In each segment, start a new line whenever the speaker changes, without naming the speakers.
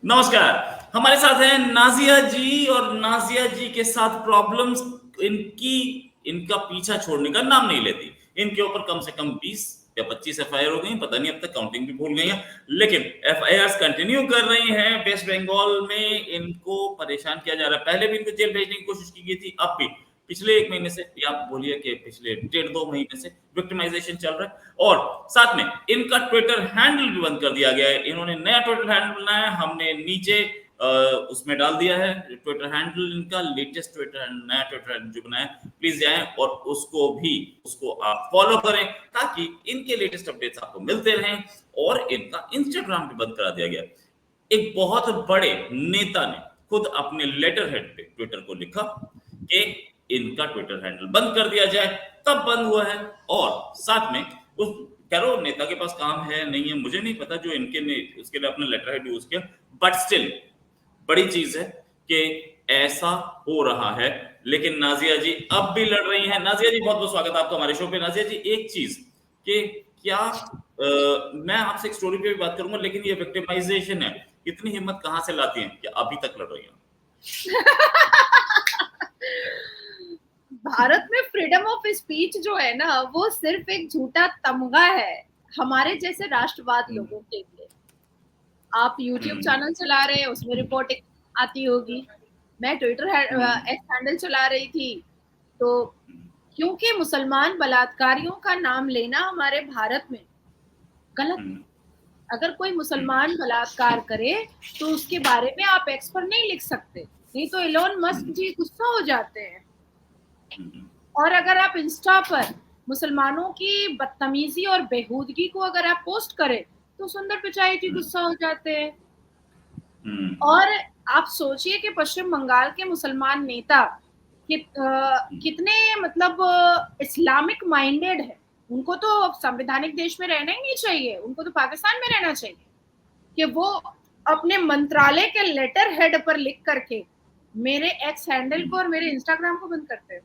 नमस्कार। हमारे साथ हैं नाज़िया जी और नाज़िया जी के साथ प्रॉब्लम्स इनकी इनका पीछा छोड़ने का नाम नहीं लेती। इनके ऊपर कम से कम 20 या 25 एफआईआर हो गई, पता नहीं अब तक काउंटिंग भी भूल गई हैं। लेकिन एफआईआर्स कंटिन्यू कर रही हैं। वेस्ट बंगाल में इनको परेशान किया जा रहा है। पहले भी इनको जेल भेजने की कोशिश की गई थी, अब भी। पिछले 1 महीने से या आप बोलिए कि पिछले डेढ़ 2 महीने से विक्टिमाइजेशन चल रहा है और साथ में इनका ट्विटर हैंडल भी बंद कर दिया गया है। इन्होंने नया ट्विटर हैंडल बनाया, हमने नीचे उसमें डाल दिया है ट्विटर हैंडल इनका लेटेस्ट ट्विटर हैंडल, नया ट्विटर हैंडल जो बनाया, प्लीज जाएं और उसको आप फॉलो करें ताकि इनके लेटेस्ट अपडेट्स आपको मिलते रहें। और इनका इंस्टाग्राम भी बंद करा दिया गया। एक बहुत बड़े नेता ने खुद अपने लेटर हेड पे ट्विटर को लिखा कि इनका ट्विटर हैंडल बंद कर दिया जाए, तब बंद हुआ है। और साथ में उस करो नेता के पास काम है नहीं है मुझे नहीं पता, जो इनके ने उसके लिए अपना लेटर हेड यूज किया, बट स्टिल बड़ी चीज है कि ऐसा हो रहा है। लेकिन नाजिया जी अब भी लड़ रही हैं। नाजिया जी बहुत बहुत स्वागत है आपका हमारे शो पे। नाजिया जी एक चीज कि क्या मैं आपसे एक स्टोरी पे भी बात करूंगा, लेकिन ये विक्टिमाइजेशन है, इतनी हिम्मत कहां से लाती हैं कि अभी तक लड़ रही हैं?
भारत में फ्रीडम ऑफ स्पीच जो है ना, वो सिर्फ एक झूठा तमगा है हमारे जैसे राष्ट्रवाद लोगों के लिए। आप यूट्यूब चैनल चला रहे हैं, उसमें रिपोर्टिंग आती होगी। मैं ट्विटर एक्स हैंडल चला रही थी, तो क्योंकि मुसलमान बलात्कारियों का नाम लेना हमारे भारत में गलत है। अगर कोई मुसलमान बलात्कार करे तो उसके बारे में आप एक्स पर नहीं लिख सकते, नहीं तो एलोन मस्क जी गुस्सा हो जाते हैं। और अगर आप इंस्टा पर मुसलमानों की बदतमीजी और बेहूदगी को अगर आप पोस्ट करें तो सुंदर पिचाई जी गुस्सा हो जाते हैं। और आप सोचिए कि पश्चिम बंगाल के मुसलमान नेता कितने मतलब इस्लामिक माइंडेड है। उनको तो संवैधानिक देश में रहना ही नहीं चाहिए, उनको तो पाकिस्तान में रहना चाहिए। कि वो अपने मंत्रालय के लेटर हेड पर लिख करके मेरे एक्स हैंडल को और मेरे इंस्टाग्राम को बंद करते हैं।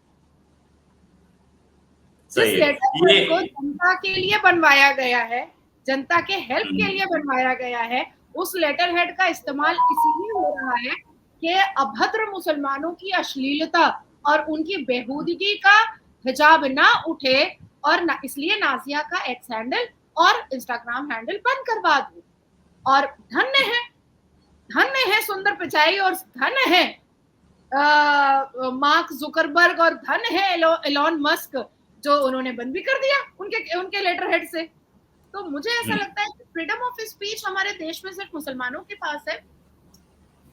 जिस लेटर हेड को जनता के लिए बनवाया गया है, जनता के हेल्प के लिए बनवाया गया है, उस लेटर हेड का इस्तेमाल इसलिए हो रहा है कि अभद्र मुसलमानों की अश्लीलता और उनकी बेहूदगी का हिजाब ना उठे, और इसलिए नाजिया का एक्स हैंडल और इंस्टाग्राम हैंडल बंद करवा दो। और धन्य है सुंदर पिचाई, और धन्य है मार्क जुकरबर्ग, और धन है एलोन मस्क, जो उन्होंने बंद भी कर दिया उनके लेटर हेड से। तो मुझे ऐसा लगता है कि फ्रीडम ऑफ स्पीच हमारे देश में सिर्फ मुसलमानों के पास है।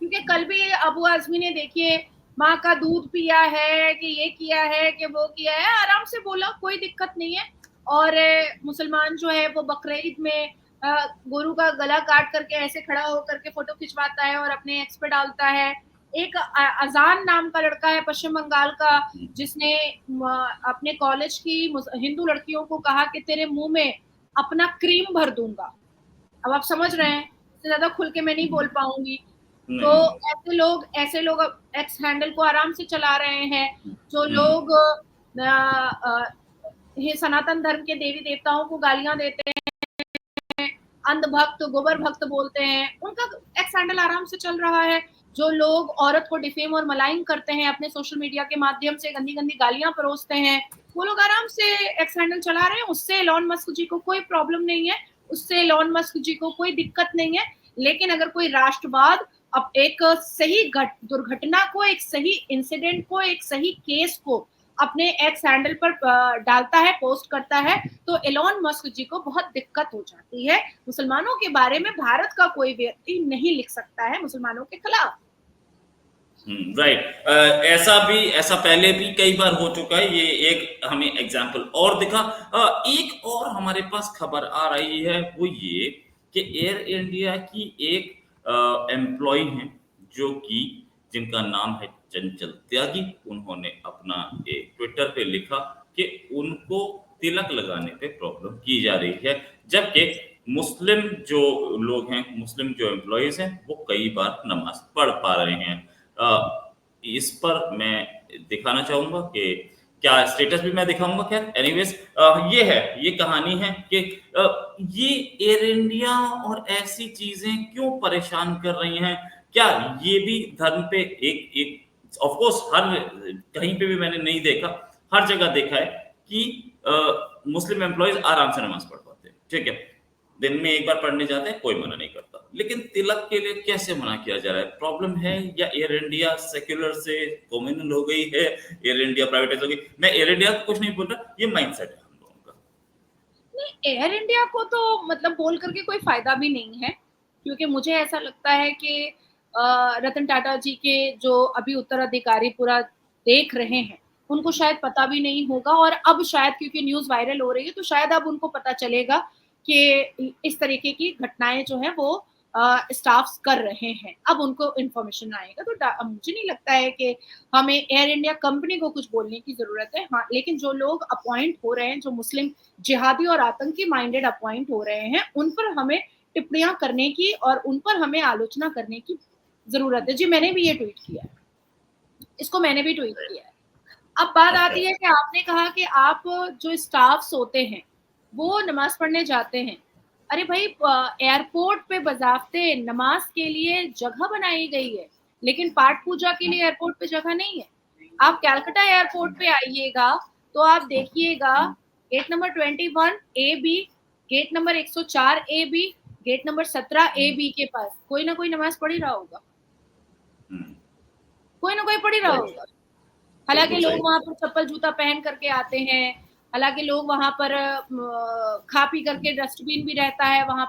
क्योंकि कल भी अबू आजमी ने देखिए माँ का दूध पिया है कि ये किया है कि वो किया है, आराम से बोला, कोई दिक्कत नहीं है। और मुसलमान जो है वो बकरीद में गोरू का गला काट करके ऐसे खड़ा होकर के फोटो खिंचवाता है और अपने एक्स पे डालता है। एक अजान नाम का लड़का है पश्चिम बंगाल का, जिसने अपने कॉलेज की हिंदू लड़कियों को कहा कि तेरे मुंह में अपना क्रीम भर दूंगा। अब आप समझ रहे हैं, इससे ज्यादा खुल के मैं नहीं बोल पाऊंगी। तो ऐसे लोग एक्स हैंडल को आराम से चला रहे हैं। जो लोग सनातन धर्म के देवी देवताओं को गालियां देते हैं, अंधभक्त गोबर भक्त बोलते हैं, उनका एक्स हैंडल आराम से चल रहा है। जो लोग औरत को डिफेम और मलाइन करते हैं, अपने सोशल मीडिया के माध्यम से गंदी गंदी गालियां परोसते हैं, वो लोग आराम से एक्स हैंडल चला रहे हैं। उससे एलोन मस्क जी को कोई प्रॉब्लम नहीं है, उससे एलोन मस्क जी को कोई दिक्कत नहीं है। लेकिन अगर कोई राष्ट्रवाद अब एक सही दुर्घटना को, एक सही इंसिडेंट को, एक सही केस को अपने एक्स हैंडल पर डालता है, पोस्ट करता है, तो एलोन मस्क जी को बहुत दिक्कत हो जाती है। मुसलमानों के बारे में भारत का कोई व्यक्ति नहीं लिख सकता है मुसलमानों के खिलाफ।
राइट। ऐसा पहले भी कई बार हो चुका है। ये एक हमें एग्जाम्पल और दिखा। एक और हमारे पास खबर आ रही है, वो ये कि एयर इंडिया की एक एम्प्लॉय है जो कि जिनका नाम है चंचल त्यागी। उन्होंने अपना एक ट्विटर पे लिखा कि उनको तिलक लगाने पे प्रॉब्लम की जा रही है, जबकि मुस्लिम जो लोग हैं, मुस्लिम जो एम्प्लॉयज हैं, वो कई बार नमाज पढ़ पा रहे हैं। इस पर मैं दिखाना चाहूंगा कि क्या स्टेटस भी मैं दिखाऊंगा। खैर एनीवेज, ये कहानी है कि ये एयर इंडिया और ऐसी चीजें क्यों परेशान कर रही हैं। क्या ये भी धर्म पे एक एक ऑफ कोर्स हर कहीं पे भी मैंने नहीं देखा, हर जगह देखा है कि मुस्लिम एम्प्लॉयज आराम से नमाज पढ़ पाते हैं, ठीक है, दिन में एक बार पढ़ने जाते हैं, कोई मना नहीं करता। लेकिन तिलक के लिए कैसे मना किया जा रहा है? प्रॉब्लम है या एयर इंडिया सेक्युलर से कॉम्युनल हो गई है, एयर इंडिया प्राइवेटाइज हो गई? मैं एयर इंडिया को कुछ नहीं बोल रहा, ये माइंडसेट है हम लोगों का।
नहीं, एयर इंडिया को तो मतलब बोल करके कोई फायदा भी नहीं है, क्योंकि मुझे ऐसा लगता है कि रतन टाटा जी के जो अभी उत्तराधिकारी पूरा देख रहे हैं, उनको शायद पता भी नहीं होगा, और अब शायद क्योंकि न्यूज़ वायरल हो रही है तो शायद अब उनको पता चलेगा कि इस तरीके की घटनाएं जो है वो स्टाफ्स कर रहे हैं। अब उनको इन्फॉर्मेशन आएगा, तो मुझे नहीं लगता है कि हमें एयर इंडिया कंपनी को कुछ बोलने की जरूरत है। हाँ, लेकिन जो लोग अपॉइंट हो रहे हैं, जो मुस्लिम जिहादी और आतंकी माइंडेड अपॉइंट हो रहे हैं, उन पर हमें टिप्पणियां करने की और उन पर हमें आलोचना करने की जरूरत है। जी, मैंने भी ये ट्वीट किया है, इसको मैंने भी ट्वीट किया है। अब बात आती है कि आपने कहा कि आप जो स्टाफ्स होते हैं वो नमाज पढ़ने जाते हैं। अरे भाई, एयरपोर्ट पे बजाफ्ते नमाज के लिए जगह बनाई गई है, लेकिन पाठ पूजा के लिए एयरपोर्ट पे जगह नहीं है। आप कैलकाटा एयरपोर्ट पे आइएगा तो आप देखिएगा, gate number 21 A B, gate number 104 A B, gate number 17 A B के पास कोई ना कोई नमाज पढ़ ही रहा होगा, कोई ना कोई पढ़ ही रहा होगा। हालांकि लोग वहां पर चप्पल जूता पहन करके आते हैं, हालांकि लोग वहां पर खा पी करके, डस्टबिन भी रहता है वहां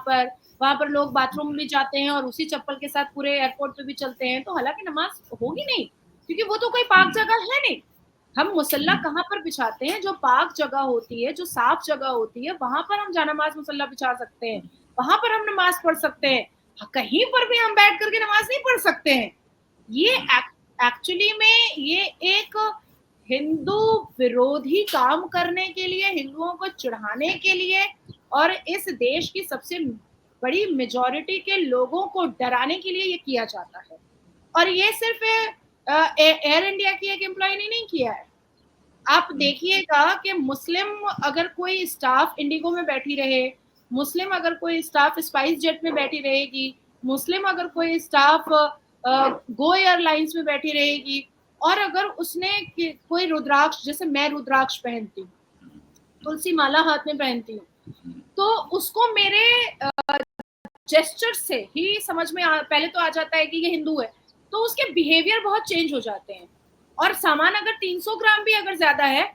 पर लोग बाथरूम भी जाते हैं और उसी चप्पल के साथ पूरे एयरपोर्ट पे भी चलते हैं, तो हालांकि नमाज होगी नहीं, क्योंकि वो तो कोई पाक जगह है नहीं। हम मुसल्ला कहाँ पर बिछाते हैं? जो पाक जगह होती है, जो साफ जगह होती है, वहां पर हम जानमाज मुसल्ला बिछा सकते हैं, वहां पर हम नमाज पढ़ सकते हैं। कहीं पर भी हम बैठ करके नमाज नहीं पढ़ सकते हैं। ये एक्चुअली में ये एक हिंदू विरोधी काम करने के लिए, हिंदुओं को चिढ़ाने के लिए, और इस देश की सबसे बड़ी मेजॉरिटी के लोगों को डराने के लिए ये किया जाता है। और ये सिर्फ एयर इंडिया की एक एम्प्लॉय ने नहीं किया है। आप देखिएगा कि मुस्लिम अगर कोई स्टाफ इंडिगो में बैठी रहे, मुस्लिम अगर कोई स्टाफ स्पाइस जेट में बैठी रहेगी, मुस्लिम अगर कोई स्टाफ गो एयरलाइंस में बैठी रहेगी, और अगर उसने कोई रुद्राक्ष, जैसे मैं रुद्राक्ष पहनती हूँ, तुलसी माला हाथ में पहनती हूँ, तो उसको मेरे जेस्चर से ही समझ में पहले तो आ जाता है कि ये हिंदू है, तो उसके बिहेवियर बहुत चेंज हो जाते हैं। और सामान अगर 300 ग्राम भी अगर ज्यादा है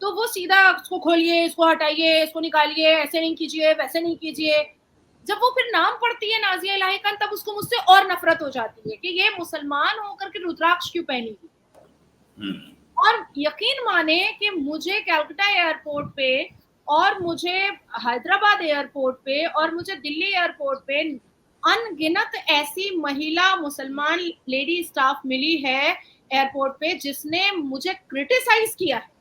तो वो सीधा इसको खोलिए, इसको हटाइए, इसको निकालिए, ऐसे नहीं कीजिए, वैसे नहीं कीजिए। जब वो फिर नाम पढ़ती है नाजिया इलाही खान, तब उसको मुझसे और नफरत हो जाती है कि ये मुसलमान होकर के रुद्राक्ष क्यों पहनेगी। और यकीन माने कि मुझे कलकत्ता एयरपोर्ट पे और मुझे हैदराबाद एयरपोर्ट पे और मुझे दिल्ली एयरपोर्ट पे अनगिनत ऐसी महिला मुसलमान लेडी स्टाफ मिली है एयरपोर्ट पे, जिसने मुझे क्रिटिसाइज किया है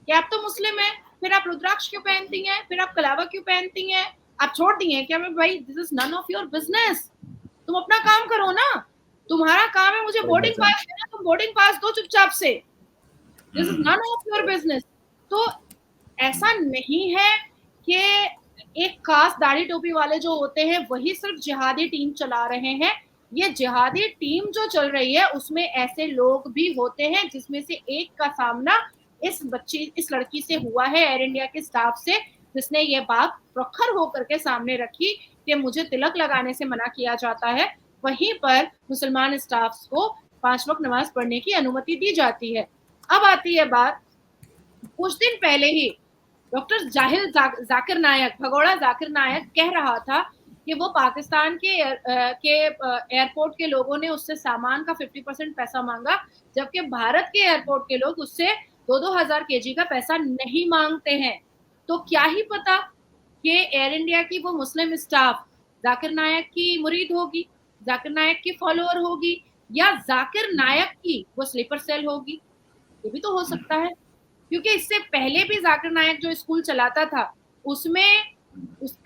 कि आप तो मुस्लिम हैं, फिर आप रुद्राक्ष क्यों पहनती हैं, फिर आप कलावा क्यों पहनती हैं, आप छोड़ दी हैं क्या? मैं भाई, this is none of your business, तुम अपना काम करो ना। तुम्हारा काम है मुझे बोर्डिंग पास देना, तुम बोर्डिंग पास दो चुपचाप से। This is none of your business. तो ऐसा नहीं है कि एक खास दाढ़ी टोपी वाले जो होते हैं वही सिर्फ जिहादी टीम चला रहे हैं। ये जिहादी टीम जो चल रही है उसमें ऐसे लोग भी होते हैं, जिसमें से एक का सामना इस लड़की से हुआ है, एयर इंडिया के स्टाफ से, जिसने ये बात प्रखर होकर के सामने रखी कि मुझे तिलक लगाने से मना किया जाता है, वहीं पर मुसलमान स्टाफ को 5 वक्त नमाज पढ़ने की अनुमति दी जाती है। अब आती है बात, कुछ दिन पहले ही डॉक्टर जाकिर नायक, भगोड़ा जाकिर नायक कह रहा था कि वो पाकिस्तान के एयरपोर्ट के लोगों ने उससे सामान का 50% पैसा मांगा, जबकि भारत के एयरपोर्ट के लोग उससे 2-2 हजार केजी का पैसा नहीं मांगते हैं। तो क्या ही पता कि एयर इंडिया की वो मुस्लिम स्टाफ जाकिर नायक की मुरीद होगी, जाकिर नायक की फॉलोअर होगी, या जाकिर नायक की वो स्लीपर सेल होगी। ये भी तो हो सकता है, क्योंकि इससे पहले भी जाकिर नायक जो स्कूल चलाता था उसमें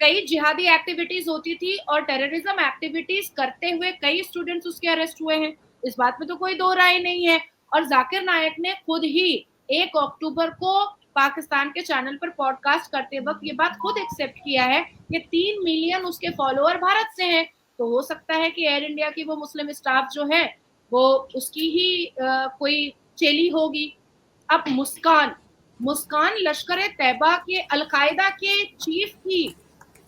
कई जिहादी एक्टिविटीज होती थी और टेररिज्म एक्टिविटीज करते हुए कई स्टूडेंट्स उसके अरेस्ट हुए हैं। इस बात में तो कोई दो राय नहीं है। और जाकिर नायक ने खुद ही 1 अक्टूबर को पाकिस्तान के चैनल पर पॉडकास्ट करते वक्त ये बात खुद एक्सेप्ट किया है कि 3 मिलियन उसके फॉलोअर भारत से हैं। तो हो सकता है कि एयर इंडिया की वो मुस्लिम स्टाफ जो है वो उसकी ही कोई चेली होगी। अब मुस्कान लश्कर तैयबा के अलकायदा के चीफ थी,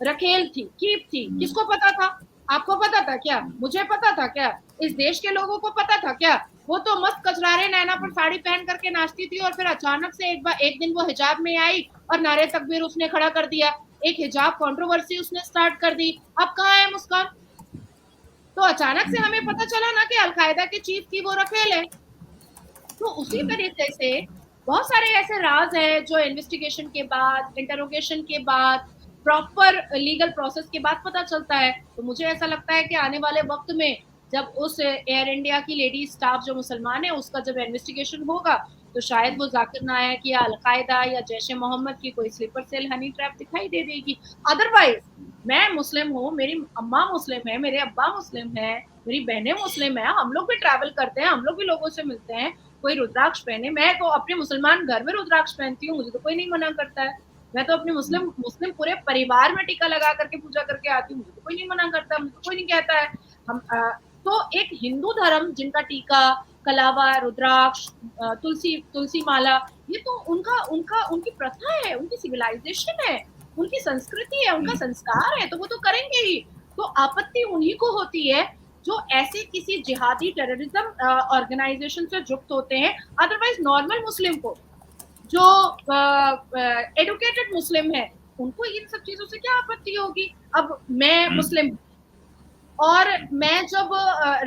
रखेल थी, कीप थी। किसको पता था? आपको पता था क्या? मुझे पता था क्या? इस देश के लोगों को पता था क्या? वो तो मस्त कचरारे नैना पर साड़ी पहन करके नाचती थी और फिर अचानक से एक दिन वो हिजाब में आई और नारे तकबीर उसने खड़ा कर दिया, एक हिजाब कंट्रोवर्सी उसने स्टार्ट कर दी। अब कहाँ है मुस्कान? तो अचानक से हमें पता चला ना कि अलकायदा के चीफ की वो रखेल है। तो उसी तरीके से बहुत सारे ऐसे राज है जो इन्वेस्टिगेशन के बाद, इंटरोगेशन के बाद, प्रॉपर लीगल प्रोसेस के बाद पता चलता है। तो मुझे ऐसा लगता है कि आने वाले वक्त में जब उस एयर इंडिया की लेडी स्टाफ जो मुसलमान है उसका जब इन्वेस्टिगेशन होगा तो शायद वो जाकिर नायक या अलकायदा या जैश ए मोहम्मद की कोई स्लीपर सेल हनी ट्रैप दिखाई दे देगी। अदरवाइज मैं मुस्लिम हूँ, मेरी अम्मा मुस्लिम है, मेरे अब्बा मुस्लिम है, मेरी बहनें मुस्लिम है, हम लोग भी ट्रैवल करते हैं, हम लोग भी लोगों से मिलते हैं। कोई रुद्राक्ष पहने, मैं तो अपने मुसलमान घर में रुद्राक्ष पहनती हूँ, मुझे तो कोई नहीं मना करता है। मैं तो अपने मुस्लिम पूरे परिवार में टीका लगा करके पूजा करके आती हूँ, मुझे तो कोई नहीं मना करता, मुझे तो कोई नहीं कहता है। हम तो एक हिंदू धर्म जिनका टीका, कलावा, रुद्राक्ष, तुलसी माला, ये तो उनकी प्रथा है, उनकी सिविलाइजेशन है, उनकी संस्कृति है, उनका संस्कार है, तो वो तो करेंगे ही। तो आपत्ति उन्हीं को होती है जो ऐसे किसी जिहादी टेररिज्म ऑर्गेनाइजेशन से जुक्त होते हैं। अदरवाइज नॉर्मल मुस्लिम को, जो एडुकेटेड मुस्लिम है, उनको इन सब चीजों से क्या आपत्ति होगी? अब मैं मुस्लिम और मैं जब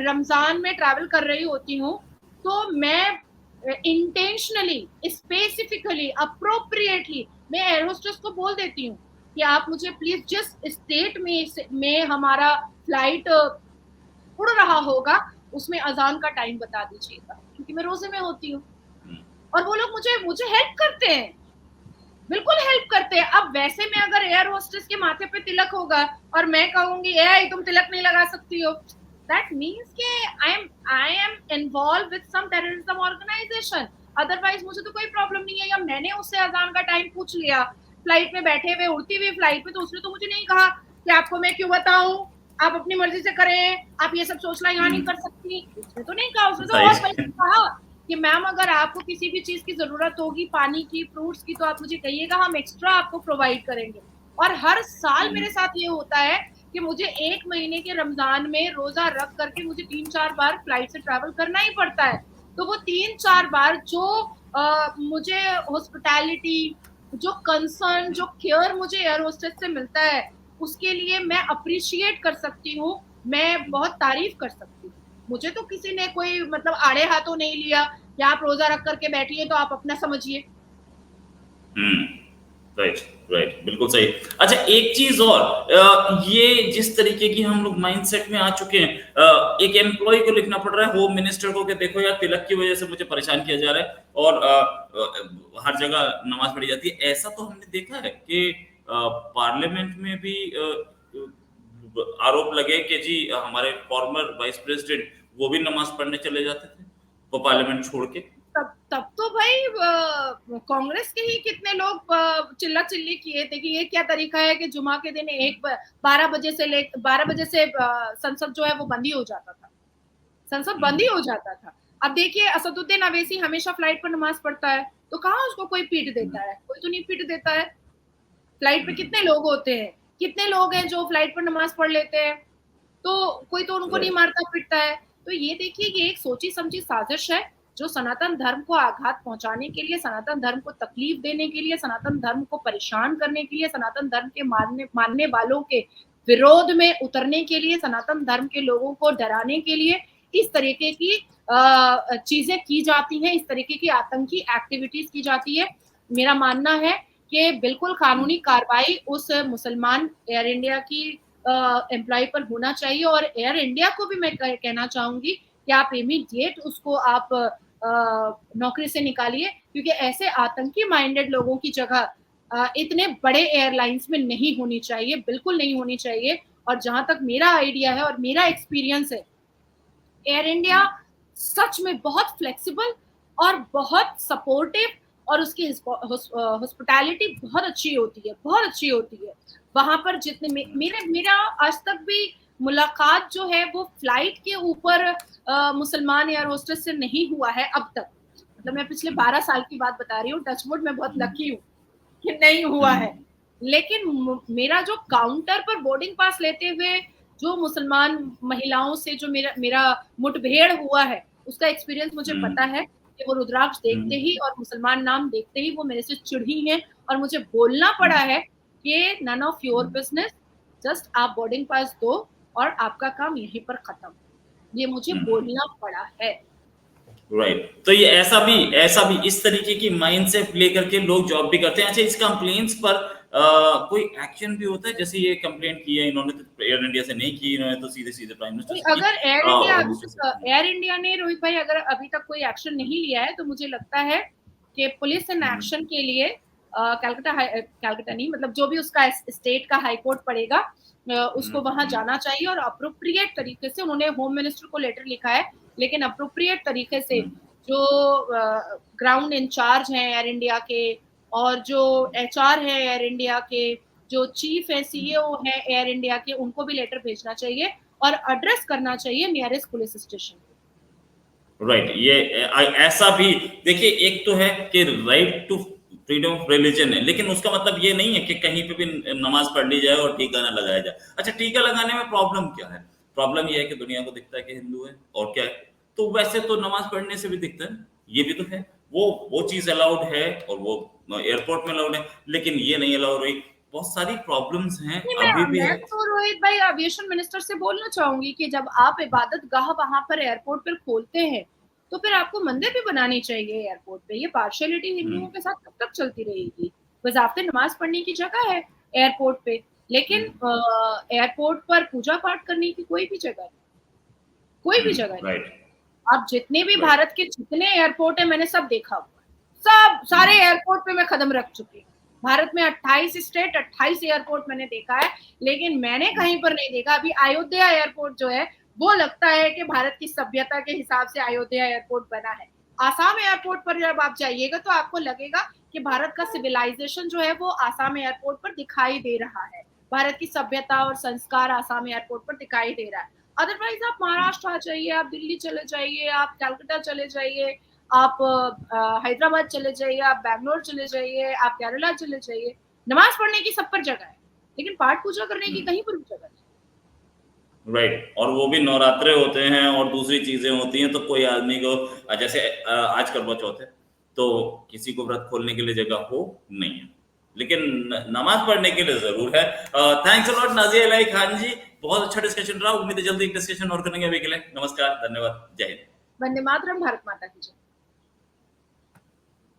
रमजान में ट्रैवल कर रही होती हूँ तो मैं इंटेंशनली, स्पेसिफिकली, अप्रोप्रिएटली मैं एयर होस्टेस को बोल देती हूँ कि आप मुझे प्लीज जिस स्टेट में हमारा फ्लाइट उड़ रहा होगा उसमें अजान का टाइम बता दीजिएगा, क्योंकि मैं रोजे में होती हूँ। और वो लोग मुझे हेल्प करते हैं, बिल्कुल हेल्प करते हैं। अब वैसे में अगर एयर होस्टेस के माथे पे तिलक होगा और मैं कहूंगी ए तुम तिलक नहीं लगा सकती हो, दैट मीन्स कि I am involve with some terrorism organisation. Otherwise मुझे तो कोई प्रॉब्लम नहीं है। या मैंने उससे अजान का टाइम पूछ लिया फ्लाइट में बैठे हुए, उड़ती हुई फ्लाइट में, तो उसने तो मुझे नहीं कहा कि आपको मैं क्यों बताऊं, आप अपनी मर्जी से करें, आप ये सब सोचना यहाँ नहीं कर सकती। उसने तो नहीं कहा, उसने तो और पहले कहा कि मैम अगर आपको किसी भी चीज की जरूरत होगी, पानी की, फ्रूट्स की, तो आप मुझे कहिएगा, हम एक्स्ट्रा आपको प्रोवाइड करेंगे। और हर साल मेरे साथ ये होता है कि मुझे 1 महीने के रमजान में रोजा रख करके मुझे 3-4 बार फ्लाइट से ट्रैवल करना ही पड़ता है। तो वो 3-4 बार जो मुझे हॉस्पिटैलिटी, जो कंसर्न, जो केयर मुझे एयर होस्टेस से मिलता है, उसके लिए मैं अप्रिशिएट कर सकती हूँ, मैं बहुत तारीफ कर सकती हूँ। मुझे तो किसी ने कोई मतलब आड़े हाथों नहीं लिया कि आप रोजा रख करके बैठिए तो आप अपना समझिए।
राइट, बिल्कुल सही। अच्छा, एक चीज और, ये जिस तरीके की हम लोग माइंडसेट में आ चुके हैं, एक एम्प्लॉय को लिखना पड़ रहा है होम मिनिस्टर को कि देखो यार तिलक की वजह से मुझे परेशान किया जा रहा है, और हर जगह नमाज पढ़ी जाती है। ऐसा तो हमने देखा है कि पार्लियामेंट में भी आरोप लगे कि जी हमारे फॉर्मर वाइस प्रेसिडेंट वो भी नमाज पढ़ने चले जाते थे वो पार्लियामेंट छोड़ के।
तब तो भाई कांग्रेस के ही कितने लोग चिल्ला चिल्ली किए थे कि ये क्या तरीका है कि जुमा के दिन 12 बजे से संसद जो है वो बंद ही हो जाता था, संसद बंद ही हो जाता था। अब देखिए असदुद्दीन अवैसी हमेशा फ्लाइट पर नमाज पढ़ता है, तो कहाँ उसको कोई पीट देता है? कोई तो नहीं पीट देता है। फ्लाइट पे कितने लोग होते हैं, कितने लोग हैं जो फ्लाइट पर नमाज पढ़ लेते हैं, तो कोई तो उनको नहीं मारता पीटता है। तो ये देखिए ये एक सोची समझी साजिश है जो सनातन धर्म को आघात पहुंचाने के लिए, सनातन धर्म को तकलीफ देने के लिए, सनातन धर्म को परेशान करने के लिए, सनातन धर्म के मानने वालों के विरोध में उतरने के लिए, सनातन धर्म के लोगों को डराने के लिए इस तरीके की चीजें की जाती हैं, इस तरीके की आतंकी एक्टिविटीज की जाती है। मेरा मानना है कि बिल्कुल कानूनी कार्रवाई उस मुसलमान एयर इंडिया की एम्प्लॉय पर होना चाहिए। और एयर इंडिया को भी मैं कहना चाहूंगी कि आप इमीडिएट उसको आप नौकरी से निकालिए, क्योंकि ऐसे आतंकी माइंडेड लोगों की जगह इतने बड़े एयरलाइंस में नहीं होनी चाहिए, बिल्कुल नहीं होनी चाहिए। और जहां तक मेरा आइडिया है और मेरा एक्सपीरियंस है, एयर इंडिया सच में बहुत फ्लेक्सिबल और बहुत सपोर्टिव और उसकी हॉस्पिटैलिटी बहुत अच्छी होती है, बहुत अच्छी होती है। वहां पर जितने मेरा आज तक भी मुलाकात जो है वो फ्लाइट के ऊपर मुसलमान एयर होस्टेस से नहीं हुआ है अब तक। मतलब मैं पिछले 12 साल की बात बता रही हूँ, टचवुड मैं बहुत लकी हूँ कि नहीं हुआ है। लेकिन मेरा जो काउंटर पर बोर्डिंग पास लेते हुए जो मुसलमान महिलाओं से जो मेरा मुठभेड़ हुआ है, उसका एक्सपीरियंस मुझे पता है कि वो रुद्राक्ष देखते ही और मुसलमान नाम देखते ही वो मेरे से चिढ़ी हैं और मुझे बोलना पड़ा है कि none of your business, just आप बोर्डिंग पास दो और आपका काम यहीं पर खत्म। ये मुझे बोलना पड़ा है।
राइट तो ये ऐसा भी इस तरीके की माइंडसेट लेकर के लोग जॉब भी करते हैं। अच्छा, इस कंप्लेंट्स पर कोई एक्शन भी होता है? जैसे ये कंप्लेंट की है इन्होंने, तो एयर इंडिया से नहीं की, इन्होंने तो सीधे सीधे प्राइम मिनिस्टर से
अगर
की।
एयर इंडिया ने, रोहित भाई, अगर अभी तक कोई एक्शन नहीं लिया है तो मुझे लगता है कि पुलिस इन एक्शन के लिए कलकत्ता नहीं, मतलब जो भी उसका स्टेट का हाई कोर्ट पड़ेगा उसको वहां जाना चाहिए और अप्रोप्रिएट तरीके से, उन्होंने होम मिनिस्टर को लेटर लिखा है, लेकिन अप्रोप्रिएट तरीके से जो ग्राउंड इंचार्ज हैं एयर इंडिया के और जो एचआर है एयर इंडिया के, जो चीफ है सीईओ है एयर इंडिया के, उनको भी लेटर भेजना चाहिए और एड्रेस करना चाहिए नियरेस्ट पुलिस स्टेशन।
राइट ये ऐसा भी देखिए, एक तो है कि right to freedom of religion है, लेकिन उसका मतलब ये नहीं है कि कहीं पे भी नमाज पढ़ ली जाए और टीका ना लगाया जाए। अच्छा, टीका लगाने में प्रॉब्लम क्या है? प्रॉब्लम ये है कि दुनिया को दिखता है कि हिंदू है, और क्या है? तो वैसे तो नमाज पढ़ने से भी दिखता है, ये भी तो है। वो चीज अलाउड है और वो एयरपोर्ट में अलाउड है, लेकिन ये नहीं अलाउड हुई। बहुत सारी प्रॉब्लम्स हैं अभी भी
मैं
है।
तो रोहित भाई एविएशन मिनिस्टर से बोलना चाहूंगी कि जब आप इबादत गाह वहां पर एयरपोर्ट पर खोलते हैं तो फिर आपको मंदिर भी बनानी चाहिए एयरपोर्ट पे। ये पार्शियलिटी हिंदुओं के साथ कब तक चलती रहेगी? बज़ाब्ते नमाज पढ़ने की जगह है एयरपोर्ट पे, लेकिन एयरपोर्ट पर पूजा पाठ करने की कोई भी जगह नहीं, कोई भी जगह नहीं।
राइट
आप जितने भी भारत के जितने एयरपोर्ट है मैंने सब देखा हुआ है, सब सारे एयरपोर्ट पे मैं कदम रख चुकी हूँ। भारत में 28 स्टेट 28 एयरपोर्ट मैंने देखा है, लेकिन मैंने कहीं पर नहीं देखा। अभी अयोध्या एयरपोर्ट जो है वो लगता है कि भारत की सभ्यता के हिसाब से अयोध्या एयरपोर्ट बना है। आसाम एयरपोर्ट पर जब आप जाइएगा तो आपको लगेगा कि भारत का सिविलाइजेशन जो है वो आसाम एयरपोर्ट पर दिखाई दे रहा है, भारत की सभ्यता और संस्कार आसाम एयरपोर्ट पर दिखाई दे रहा है। अदरवाइज आप महाराष्ट्र आ जाइए, आप दिल्ली चले जाइए, आप कलकत्ता चले जाइए, आप हैदराबाद चले जाइए, आप बैंगलोर चले जाइए, आप केरला चले जाइए, नमाज पढ़ने की सब पर जगह है, लेकिन पाठ पूजा करने की कहीं पर भी जगह नहीं।
राइट और वो भी नवरात्रे होते हैं और दूसरी चीजें होती हैं, तो कोई आदमी को जैसे आज करवा चौथ है, तो किसी को व्रत खोलने के लिए जगह हो नहीं है, लेकिन नमाज पढ़ने के लिए जरूर है। थैंक्स अ लॉट नाजिया इलाही खान जी, बहुत अच्छा डिस्कशन रहा। उम्मीद है जल्दी एक डिस्कशन और करेंगे। अभी के लिए नमस्कार, धन्यवाद, जय हिंद।
वंदे मातरम, भारत माता की जय।